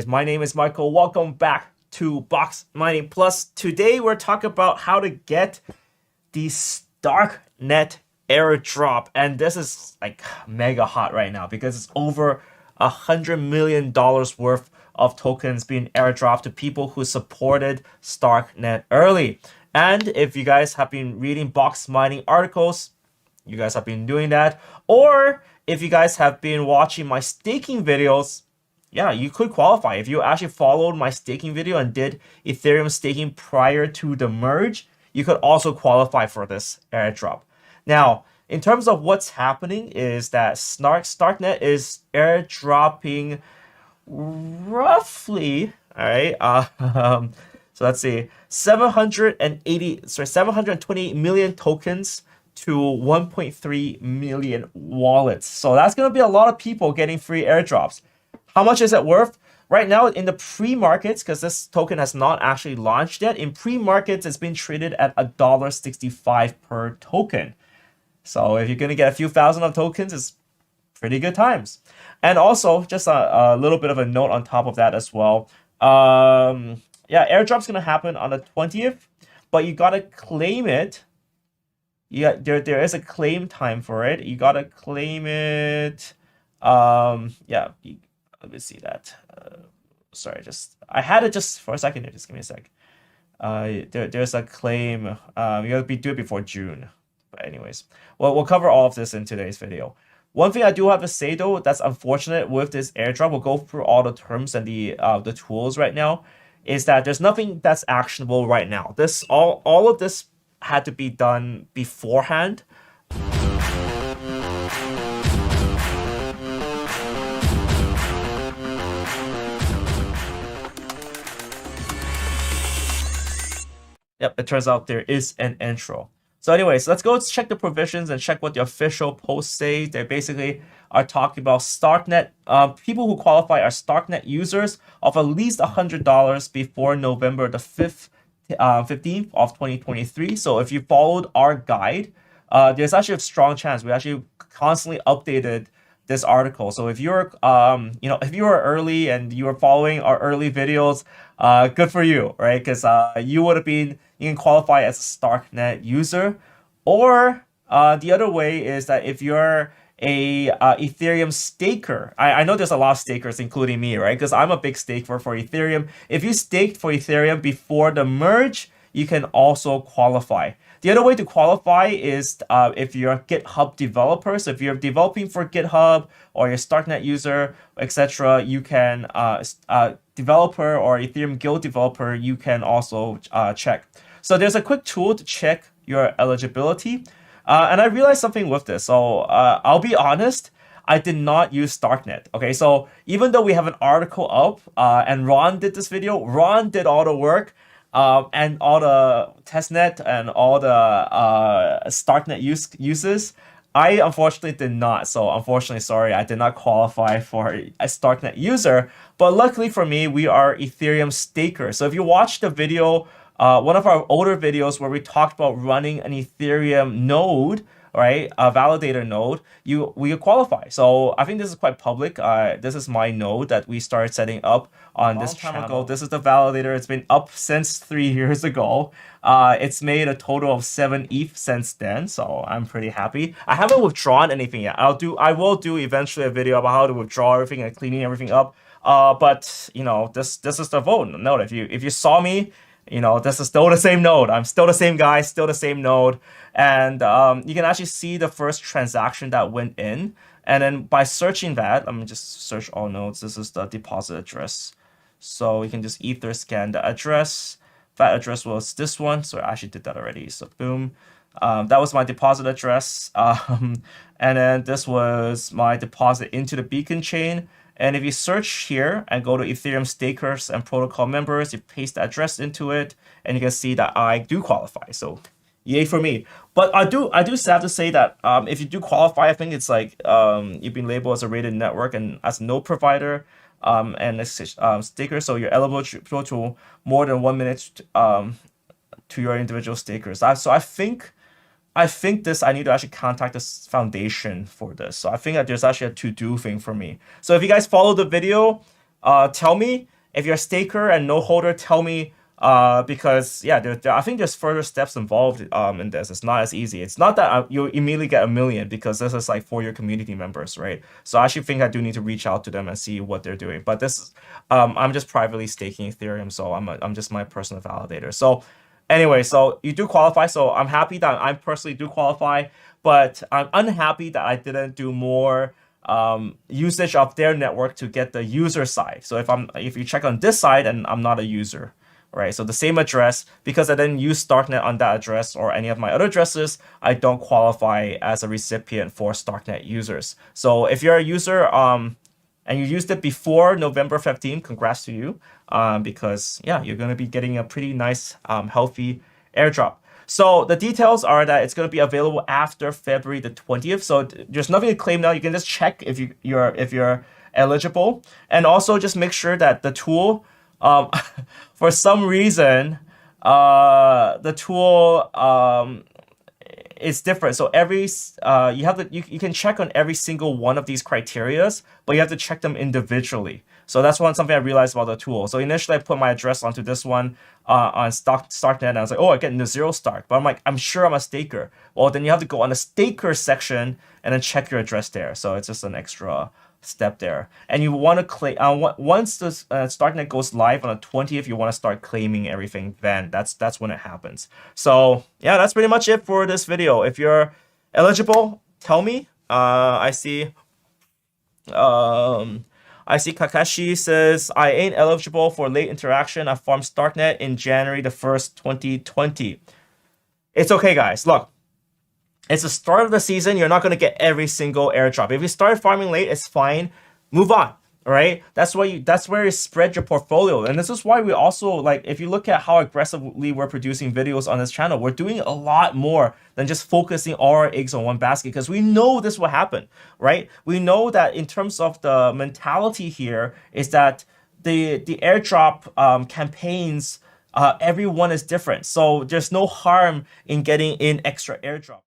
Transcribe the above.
guys, my name is Michael. Welcome back to Box Mining Plus. Today we're talking about how to get the Starknet Airdrop, and this is like mega hot right now because it's over $100 million worth of tokens being airdropped to people who supported Starknet early. And if you guys have been reading box mining articles, you guys have been doing that, or if you guys have been watching my staking videos, yeah, you could qualify. If you actually followed my staking video and did Ethereum staking prior to the merge, you could also qualify for this airdrop. Now, in terms of what's happening is that Starknet is airdropping roughly, all right, so let's see, 728 million tokens to 1.3 million wallets. So that's going to be a lot of people getting free airdrops. How much is it worth? Right now in the pre-markets, because this token has not actually launched yet, in pre-markets it's been traded at $1.65 per token. So if you're going to get a few thousand of tokens, it's pretty good times. And also, just a little bit of a note on top of that as well. Yeah, airdrop's going to happen on the 20th, but you got to claim it. Yeah, there is a claim time for it. You got to claim it. Yeah, let me see that. Sorry, I had it just for a second here. Just give me a sec. There's a claim. You gotta do it before June. But anyways, well, we'll cover all of this in today's video. One thing I do have to say though, that's unfortunate with this airdrop, we'll go through all the terms and the tools right now, is that there's nothing that's actionable right now. All of this had to be done beforehand. Yep, it turns out there is an intro. So anyways, let's go check the provisions and check what the official posts say. They basically are talking about Starknet. People who qualify are Starknet users of at least $100 before November the 15th of 2023. So if you followed our guide, there's actually a strong chance. We actually constantly updated this article. So if you're if you were early and you were following our early videos, good for you, right? Because you can qualify as a Starknet user. Or the other way is that if you're a Ethereum staker, I know there's a lot of stakers, including me, right? Because I'm a big staker for Ethereum. If you staked for Ethereum before the merge, you can also qualify. The other way to qualify is if you're a GitHub developer. So if you're developing for GitHub or you're a Starknet user, etc., you can developer or Ethereum Guild developer, you can also check. So there's a quick tool to check your eligibility. And I realized something with this. So I'll be honest, I did not use Starknet. Okay, so even though we have an article up and Ron did this video, Ron did all the work. And all the testnet and all the Starknet uses, I unfortunately did not. So unfortunately, sorry, I did not qualify for a Starknet user. But luckily for me, we are Ethereum stakers. So if you watch the video, one of our older videos where we talked about running an Ethereum node, right, a validator node, we qualify. So I think this is quite public. This is my node that we started setting up on this channel. This is the validator. It's been up since 3 years ago. It's made a total of 7 ETH since then, so I'm pretty happy. I haven't withdrawn anything yet. I will do eventually a video about how to withdraw everything and cleaning everything up. But you know, this is the vote node. If you saw me, you know, this is still the same node. I'm still the same guy, still the same node. And you can actually see the first transaction that went in. And then by searching that, let me just search all nodes. This is the deposit address. So you can just ether scan the address. That address was this one. So I actually did that already. So boom. That was my deposit address. And then this was my deposit into the beacon chain. And if you search here and go to Ethereum stakers and protocol members, you paste the address into it, and you can see that I do qualify. So yay for me. But I do have to say that if you do qualify, I think it's like you've been labeled as a rated network and as a node provider and a staker, so you're eligible to more than 1 minute to your individual stakers. So I think I need to actually contact this foundation for this. So I think that there's actually a to-do thing for me. So if you guys follow the video, tell me. if you're a staker and no holder, tell me. Because yeah, I think there's further steps involved in this. It's not as easy. It's not that you immediately get 1 million, because this is like for your community members, right? So I actually think I do need to reach out to them and see what they're doing. But this, I'm just privately staking Ethereum, so I'm just my personal validator. So anyway, so you do qualify. So I'm happy that I personally do qualify, but I'm unhappy that I didn't do more usage of their network to get the user side. So if you check on this side, and I'm not a user, right? So the same address, because I didn't use Starknet on that address or any of my other addresses, I don't qualify as a recipient for Starknet users. So if you're a user and you used it before November 15th, congrats to you, because yeah, you're going to be getting a pretty nice, healthy airdrop. So the details are that it's going to be available after February the 20th. So there's nothing to claim now. You can just check if you're eligible, and also just make sure that the tool, for some reason, the tool is different. So you can check on every single one of these criterias, but you have to check them individually. So that's something I realized about the tool. So initially I put my address onto this one on Starknet, and I was like, oh, I get no 0 Stark. But I'm sure I'm a staker. Well, then you have to go on the staker section and then check your address there. So it's just an extra step there. And you want to claim once the Starknet goes live on the 20th, you want to start claiming everything. Then that's when it happens. So yeah, that's pretty much it for this video. If you're eligible, tell me. I see Kakashi says, I ain't eligible for late interaction. I farmed Starknet in January the 1st, 2020. It's okay, guys. Look, it's the start of the season. You're not going to get every single airdrop. If you start farming late, it's fine. Move on. All right. That's where you spread your portfolio. And this is why we also, like, if you look at how aggressively we're producing videos on this channel, we're doing a lot more than just focusing all our eggs on one basket, because we know this will happen, right? We know that in terms of the mentality here is that the airdrop campaigns, everyone is different. So there's no harm in getting in extra airdrop.